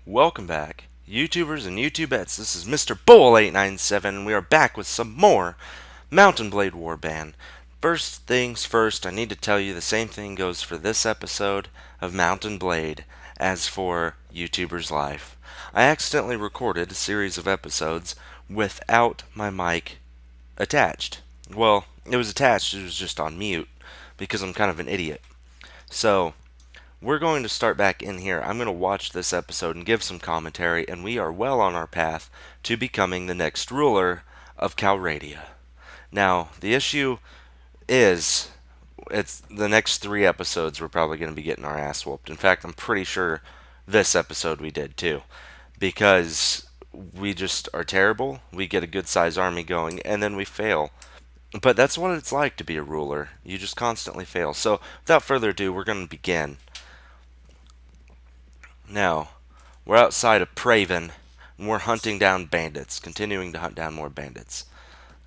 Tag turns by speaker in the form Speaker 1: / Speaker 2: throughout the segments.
Speaker 1: Welcome back, YouTubers and YouTubettes. This is Mr. Bull897, and we are back with some more Mountain Blade Warband. First things first, I need to tell you the same thing goes for this episode of Mountain Blade as for YouTuber's Life. I accidentally recorded a series of episodes without my mic attached. Well, it was attached, it was just on mute because I'm kind of an idiot. So, we're going to start back in here. I'm going to watch this episode and give some commentary, and we are well on our path to becoming the next ruler of Calradia. Now, the issue is, it's the next 3 episodes we're probably going to be getting our ass whooped. In fact, I'm pretty sure this episode we did too, because we just are terrible. We get a good size army going, and then we fail. But that's what it's like to be a ruler. You just constantly fail. So, without further ado, we're going to begin. Now, we're outside of Praven, and we're hunting down bandits, continuing to hunt down more bandits.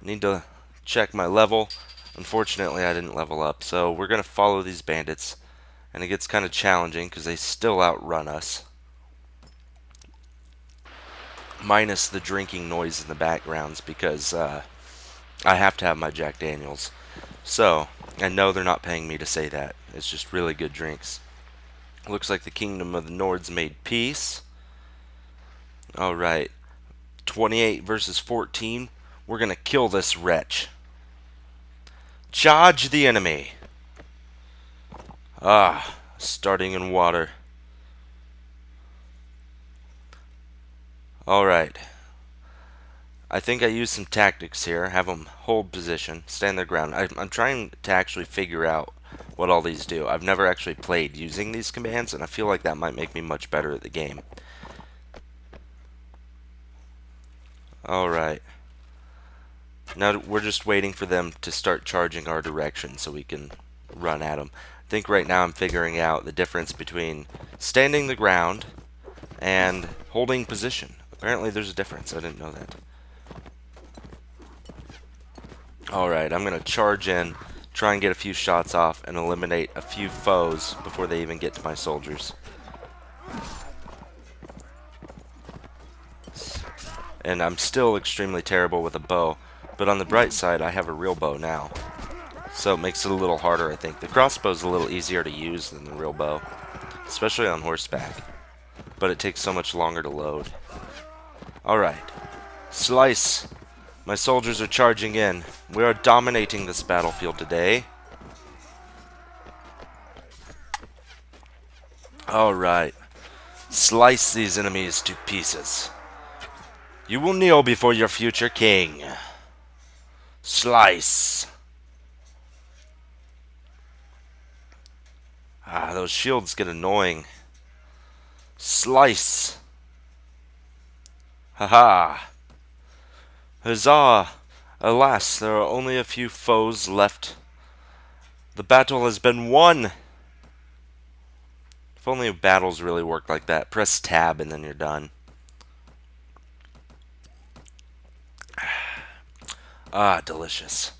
Speaker 1: I need to check my level. Unfortunately, I didn't level up, so we're going to follow these bandits, and it gets kind of challenging because they still outrun us. Minus the drinking noise in the backgrounds, because I have to have my Jack Daniels. So, I know they're not paying me to say that. It's just really good drinks. Looks like the Kingdom of the Nords made peace. Alright. 28 versus 14. We're going to kill this wretch. Charge the enemy. Starting in water. Alright. I think I used some tactics here. Have them hold position, stand their ground. I'm trying to actually figure out what all these do. I've never actually played using these commands, and I feel like that might make me much better at the game. Alright. Now we're just waiting for them to start charging our direction so we can run at them. I think right now I'm figuring out the difference between standing the ground and holding position. Apparently there's a difference. I didn't know that. Alright, I'm going to charge in, try and get a few shots off, and eliminate a few foes before they even get to my soldiers. And I'm still extremely terrible with a bow, but on the bright side, I have a real bow now. So it makes it a little harder, I think. The crossbow's a little easier to use than the real bow, especially on horseback. But it takes so much longer to load. Alright. Slice! My soldiers are charging in. We are dominating this battlefield today. Alright. Slice these enemies to pieces. You will kneel before your future king. Slice. Those shields get annoying. Slice. Haha. Huzzah! Alas, there are only a few foes left. The battle has been won! If only battles really worked like that. Press tab and then you're done. Delicious.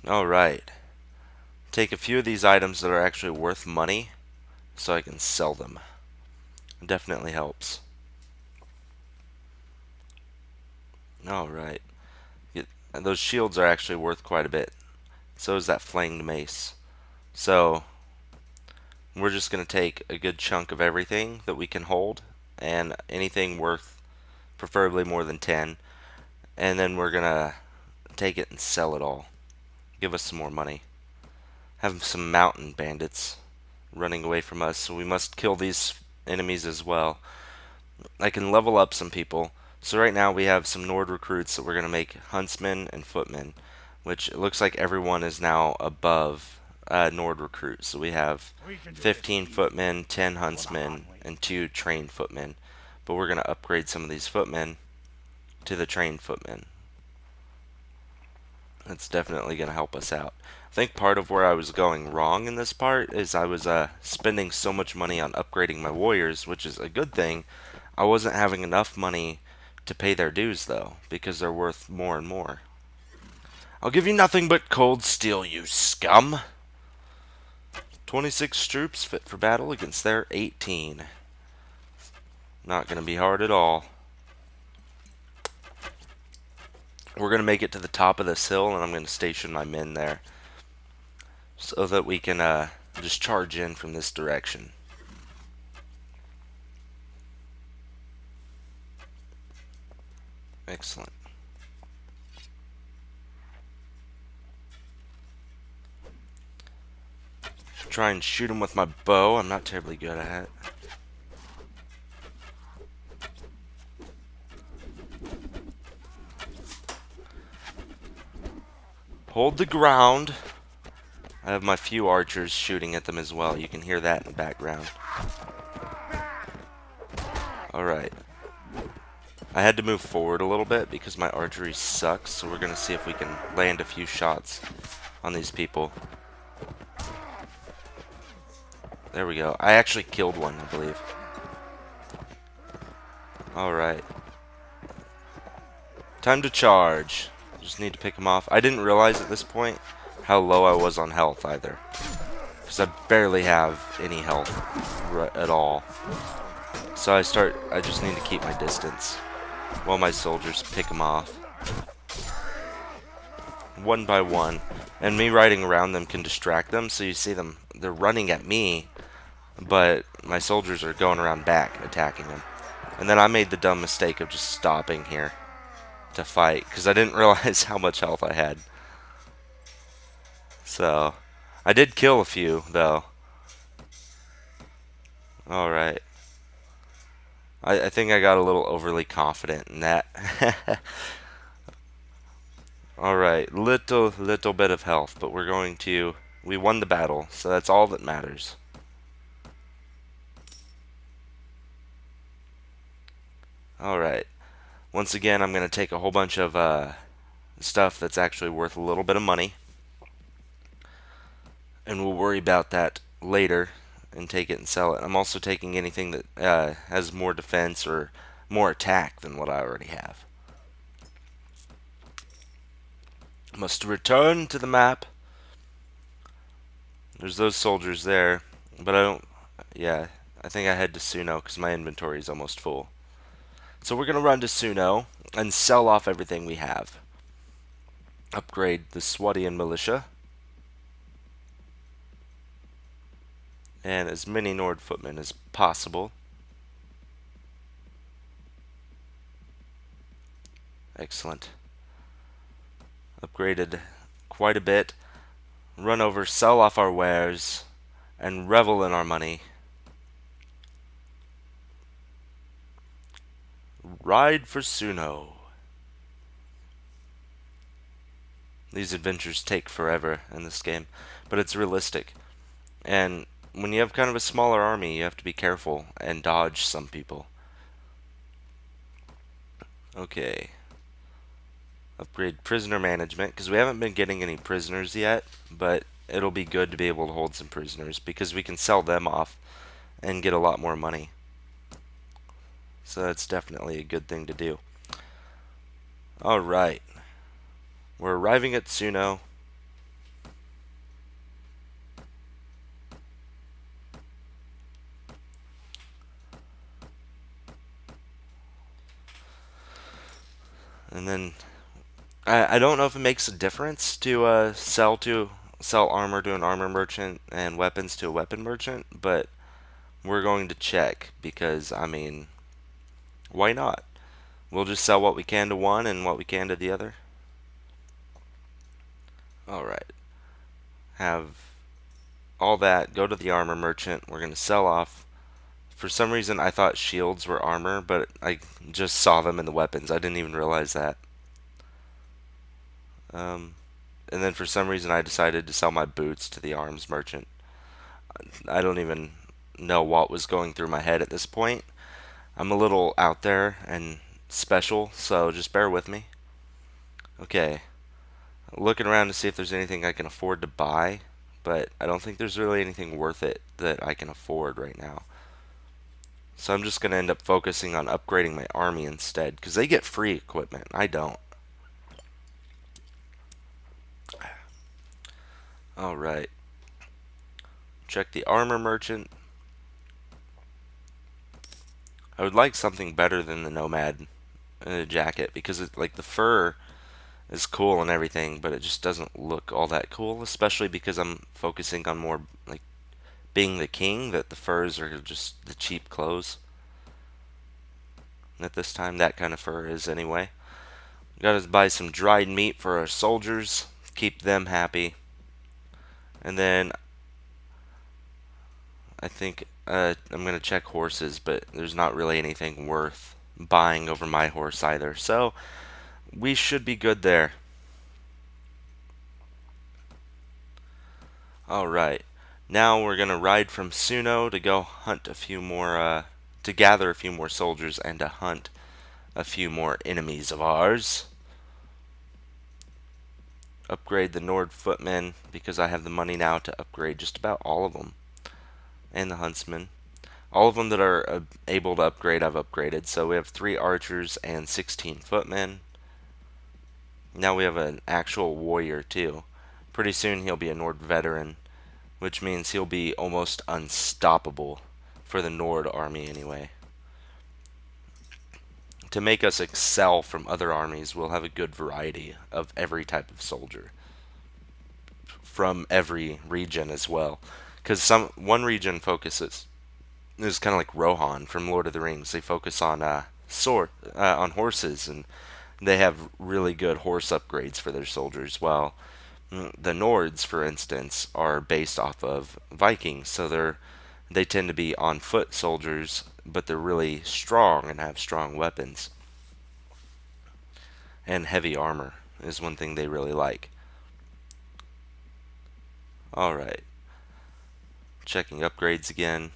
Speaker 1: Alright. Take a few of these items that are actually worth money so I can sell them. It definitely helps. Alright. Those shields are actually worth quite a bit. So is that flanged mace. So, we're just going to take a good chunk of everything that we can hold, and anything worth preferably more than 10, and then we're going to take it and sell it all. Give us some more money. Have some mountain bandits running away from us, so we must kill these enemies as well. I can level up some people. So right now we have some Nord recruits that we're going to make huntsmen and footmen, which it looks like everyone is now above Nord recruits. So we have 15 footmen, 10 huntsmen, and 2 trained footmen. But we're going to upgrade some of these footmen to the trained footmen. That's definitely going to help us out. I think part of where I was going wrong in this part is I was spending so much money on upgrading my warriors, which is a good thing. I wasn't having enough money to pay their dues, though, because they're worth more and more. I'll give you nothing but cold steel, you scum! 26 troops fit for battle against their 18. Not going to be hard at all. We're going to make it to the top of this hill, and I'm going to station my men there so that we can just charge in from this direction. Excellent. Try and shoot him with my bow. I'm not terribly good at it. Hold the ground. I have my few archers shooting at them as well. You can hear that in the background. Alright. I had to move forward a little bit because my archery sucks, so we're going to see if we can land a few shots on these people. There we go. I actually killed one, I believe. Alright. Time to charge. Just need to pick him off. I didn't realize at this point how low I was on health either, because I barely have any health at all. So I just need to keep my distance while my soldiers pick him off. One by one. And me riding around them can distract them, so you see them, they're running at me, but my soldiers are going around back attacking them. And then I made the dumb mistake of just stopping here to fight, because I didn't realize how much health I had. So, I did kill a few, though. Alright. I think I got a little overly confident in that. Alright, little bit of health, but we won the battle, so that's all that matters. Alright. Once again, I'm going to take a whole bunch of stuff that's actually worth a little bit of money. And we'll worry about that later and take it and sell it. I'm also taking anything that has more defense or more attack than what I already have. Must return to the map. There's those soldiers there, but yeah, I think I head to Suno because my inventory is almost full. So we're going to run to Suno and sell off everything we have. Upgrade the Swadian militia. And as many Nord footmen as possible. Excellent. Upgraded quite a bit. Run over, sell off our wares, and revel in our money. Ride for Suno. These adventures take forever in this game, but it's realistic. And when you have kind of a smaller army, you have to be careful and dodge some people. Okay. Upgrade prisoner management, because we haven't been getting any prisoners yet, but it'll be good to be able to hold some prisoners, because we can sell them off and get a lot more money. So that's definitely a good thing to do. Alright. We're arriving at Suno. And then I don't know if it makes a difference to sell armor to an armor merchant and weapons to a weapon merchant, but we're going to check because, I mean, why not? We'll just sell what we can to one and what we can to the other. Alright. Have all that. Go to the armor merchant. We're going to sell off. For some reason, I thought shields were armor, but I just saw them in the weapons. I didn't even realize that. And then for some reason, I decided to sell my boots to the arms merchant. I don't even know what was going through my head at this point. I'm a little out there and special, so just bear with me. Okay. Looking around to see if there's anything I can afford to buy, but I don't think there's really anything worth it that I can afford right now. So I'm just going to end up focusing on upgrading my army instead, because they get free equipment. I don't. Alright. Check the armor merchant. I would like something better than the Nomad jacket, because like the fur is cool and everything, but it just doesn't look all that cool, especially because I'm focusing on more like being the king, that the furs are just the cheap clothes. At this time, that kind of fur is anyway. Gotta buy some dried meat for our soldiers, keep them happy. And then I think I'm gonna check horses, but there's not really anything worth buying over my horse either. So we should be good there. Alright. Now we're gonna ride from Suno to go hunt a few more, to gather a few more soldiers and to hunt a few more enemies of ours. Upgrade the Nord footmen, because I have the money now to upgrade just about all of them. And the huntsmen. All of them that are able to upgrade, I've upgraded. So we have 3 archers and 16 footmen. Now we have an actual warrior too. Pretty soon he'll be a Nord veteran, which means he'll be almost unstoppable for the Nord army anyway. To make us excel from other armies, we'll have a good variety of every type of soldier from every region as well. Because one region focuses is kind of like Rohan from Lord of the Rings. They focus on on horses, and they have really good horse upgrades for their soldiers. While the Nords, for instance, are based off of Vikings, so they tend to be on foot soldiers, but they're really strong and have strong weapons. And heavy armor is one thing they really like. Alright. Checking upgrades again.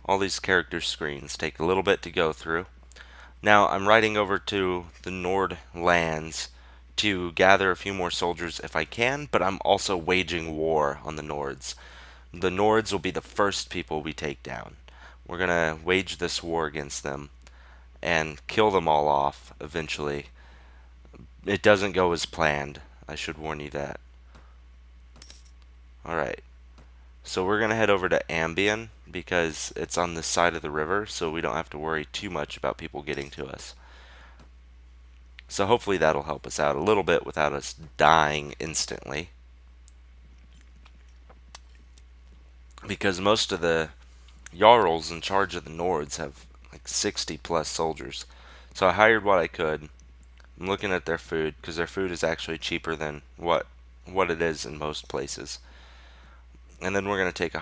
Speaker 1: All these character screens take a little bit to go through. Now I'm riding over to the Nord lands to gather a few more soldiers if I can, but I'm also waging war on the Nords. The Nords will be the first people we take down. We're gonna wage this war against them and kill them all off eventually. It doesn't go as planned. I should warn you that. Alright. So we're going to head over to Ambien because it's on this side of the river, so we don't have to worry too much about people getting to us. So hopefully that'll help us out a little bit without us dying instantly. Because most of the Jarls in charge of the Nords have like 60 plus soldiers. So I hired what I could. I'm looking at their food because their food is actually cheaper than what it is in most places. And then we're going to take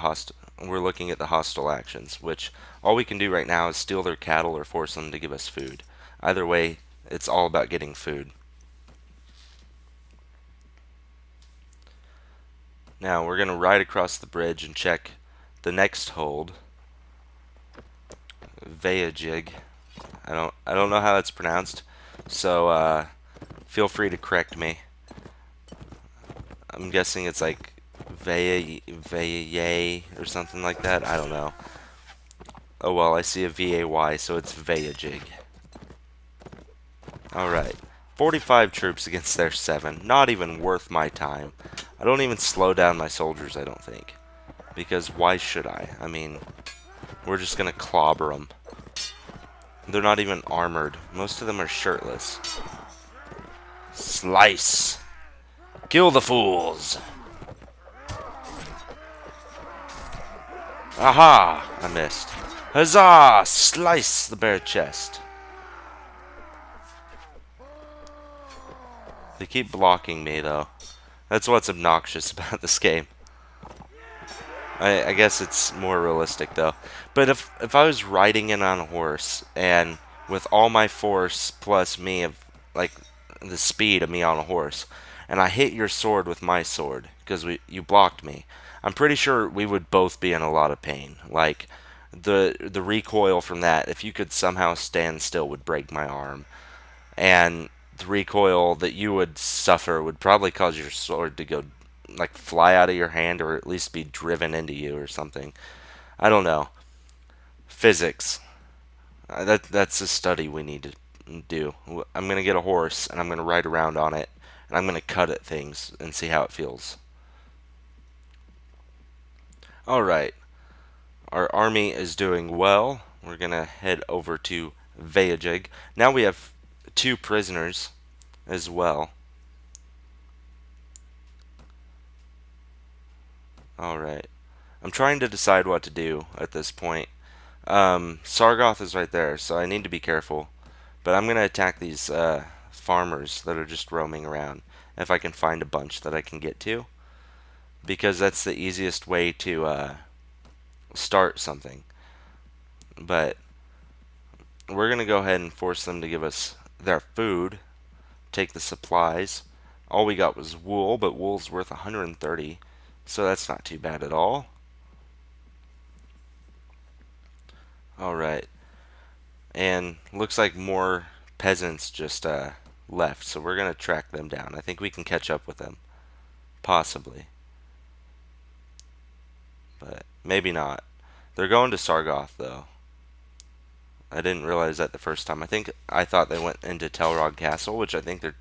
Speaker 1: we're looking at the hostile actions, which all we can do right now is steal their cattle or force them to give us food. Either way, it's all about getting food. Now we're going to ride across the bridge and check the next hold. Vayajig. I don't know how that's pronounced, so feel free to correct me. I'm guessing it's like Vayay or something like that. I don't know. Oh well, I see a VAY, so it's Vayajig. Alright. 45 troops against their 7. Not even worth my time. I don't even slow down my soldiers, I don't think. Because why should I? I mean, we're just gonna clobber them. They're not even armored. Most of them are shirtless. Slice! Kill the fools! Aha! I missed. Huzzah! Slice the bare chest. They keep blocking me, though. That's what's obnoxious about this game. I guess it's more realistic, though. But if I was riding in on a horse, and with all my force plus me of, like, the speed of me on a horse, and I hit your sword with my sword, because you blocked me, I'm pretty sure we would both be in a lot of pain. Like, the recoil from that, if you could somehow stand still, would break my arm. And the recoil that you would suffer would probably cause your sword to go, like, fly out of your hand, or at least be driven into you or something. I don't know. Physics. That's a study we need to do. I'm going to get a horse, and I'm going to ride around on it, and I'm going to cut at things and see how it feels. Alright. Our army is doing well. We're going to head over to Vajig. Now we have 2 prisoners as well. Alright. I'm trying to decide what to do at this point. Sargoth is right there, so I need to be careful. But I'm going to attack these farmers that are just roaming around. If I can find a bunch that I can get to. Because that's the easiest way to start something. But we're going to go ahead and force them to give us their food. Take the supplies. All we got was wool, but wool's worth 130. So that's not too bad at all. Alright. And looks like more peasants just left, so we're going to track them down. I think we can catch up with them. Possibly. But maybe not. They're going to Sargoth, though. I didn't realize that the first time. I thought they went into Telrog Castle, which I think they're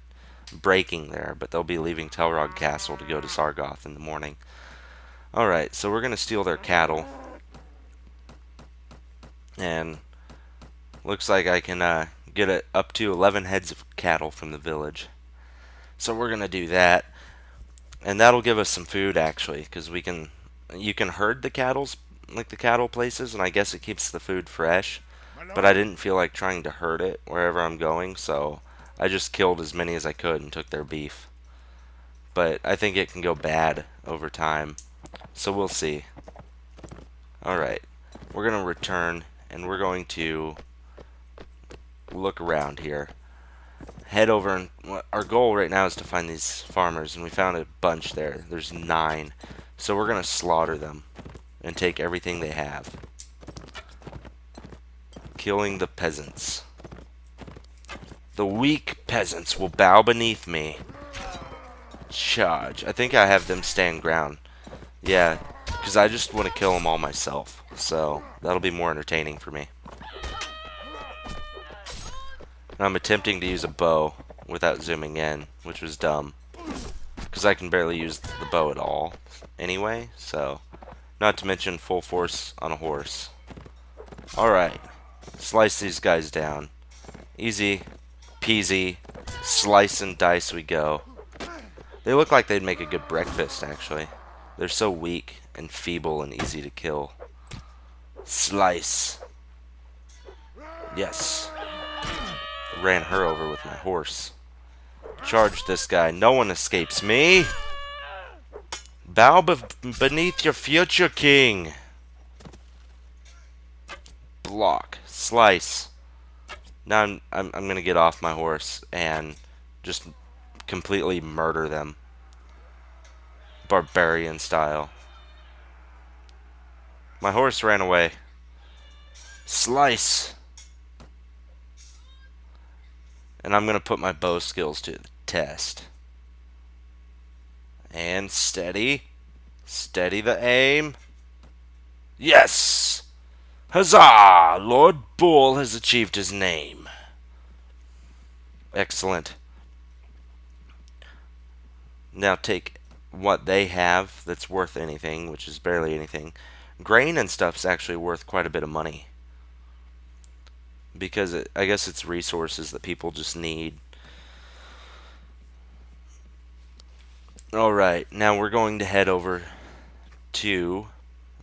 Speaker 1: breaking there, but they'll be leaving Telrog Castle to go to Sargoth in the morning. Alright, so we're going to steal their cattle. And looks like I can get it up to 11 heads of cattle from the village. So we're going to do that. And that'll give us some food, actually, because you can herd the cattle, like the cattle places, and I guess it keeps the food fresh. But I didn't feel like trying to herd it wherever I'm going, so I just killed as many as I could and took their beef. But I think it can go bad over time, so we'll see. Alright, we're going to return, and we're going to look around here. Head over, and our goal right now is to find these farmers, and we found a bunch there. There's 9. So we're going to slaughter them and take everything they have. Killing the peasants. The weak peasants will bow beneath me. Charge. I think I have them stand ground. Yeah, because I just want to kill them all myself. So that'll be more entertaining for me. And I'm attempting to use a bow without zooming in, which was dumb. Because I can barely use the bow at all anyway, so not to mention full force on a horse. Alright, slice these guys down. Easy peasy, slice and dice we go. They look like they'd make a good breakfast, actually. They're so weak and feeble and easy to kill. Slice. Yes. Ran her over with my horse. Charge this guy. No one escapes me. Bow beneath your future king. Block. Slice. Now I'm gonna get off my horse and just completely murder them. Barbarian style. My horse ran away. Slice. And I'm gonna put my bow skills to the test. And steady. Steady the aim. Yes! Huzzah! Lord Bull has achieved his name. Excellent. Now take what they have that's worth anything, which is barely anything. Grain and stuff's actually worth quite a bit of money. Because I guess it's resources that people just need. Alright, now we're going to head over to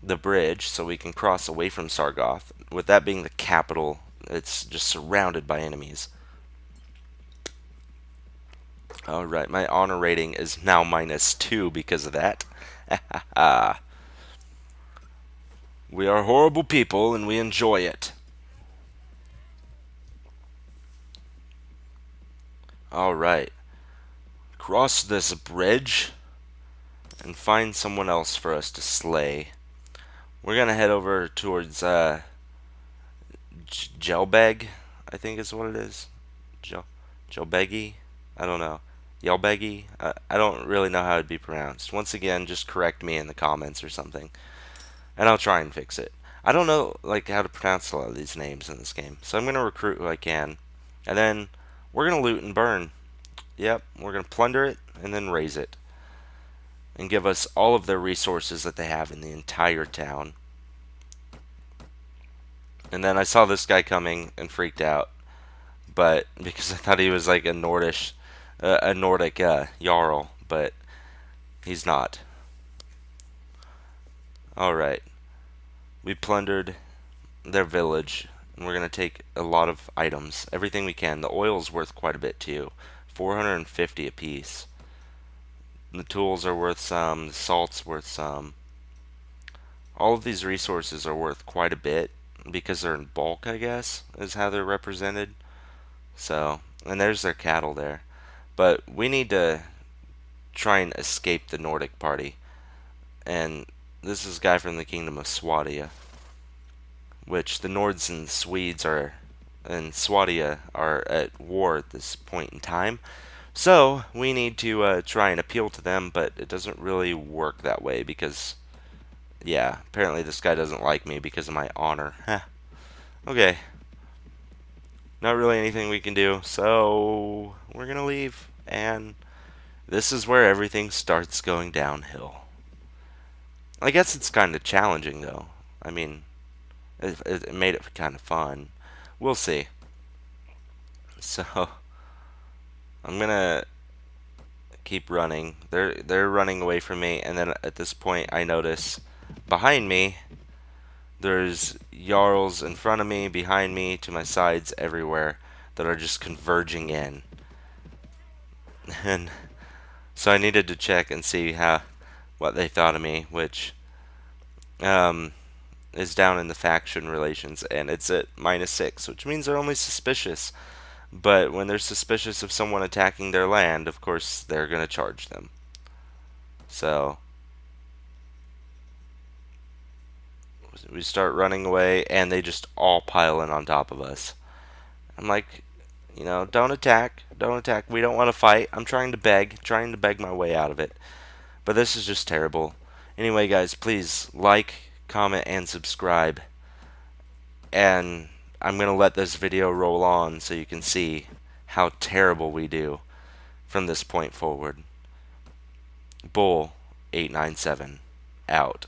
Speaker 1: the bridge so we can cross away from Sargoth. With that being the capital, it's just surrounded by enemies. Alright, my honor rating is now -2 because of that. We are horrible people and we enjoy it. Alright. Cross this bridge and find someone else for us to slay. We're gonna head over towards Jelbeg, I think is what it is. Jelbegi? I don't know. Yelbegi? I don't really know how it'd be pronounced. Once again, just correct me in the comments or something, and I'll try and fix it. I don't know like how to pronounce a lot of these names in this game, so I'm gonna recruit who I can, and then we're gonna loot and burn. Yep, we're gonna plunder it and then raise it, and give us all of the resources that they have in the entire town. And then I saw this guy coming and freaked out, but because I thought he was like a Nordic Jarl, but he's not. All right, we plundered their village, and we're gonna take a lot of items, everything we can. The oil's worth quite a bit too, 450 apiece. The tools are worth some. The salt's worth some. All of these resources are worth quite a bit because they're in bulk, I guess, is how they're represented. So, and there's their cattle there. But we need to try and escape the Nordic party. And this is a guy from the kingdom of Swadia, which the Nords and Swedes and Swadia are at war at this point in time. So we need to try and appeal to them, but it doesn't really work that way because, yeah, apparently this guy doesn't like me because of my honor. Okay, not really anything we can do, so we're gonna leave, and this is where everything starts going downhill. I guess it's kind of challenging, though. I mean, it made it kind of fun. We'll see. So I'm gonna keep running. They're running away from me, and then at this point, I notice behind me there's Jarls in front of me, behind me, to my sides, everywhere that are just converging in. And so I needed to check and see what they thought of me, which um, is down in the faction relations, and it's at -6, which means they're only suspicious. But when they're suspicious of someone attacking their land, of course they're gonna charge them. So we start running away, and they just all pile in on top of us. I'm like, don't attack, don't attack. We don't want to fight. I'm trying to beg my way out of it. But this is just terrible. Anyway, guys, please like, comment, and subscribe. And I'm going to let this video roll on so you can see how terrible we do from this point forward. Bull 897 out.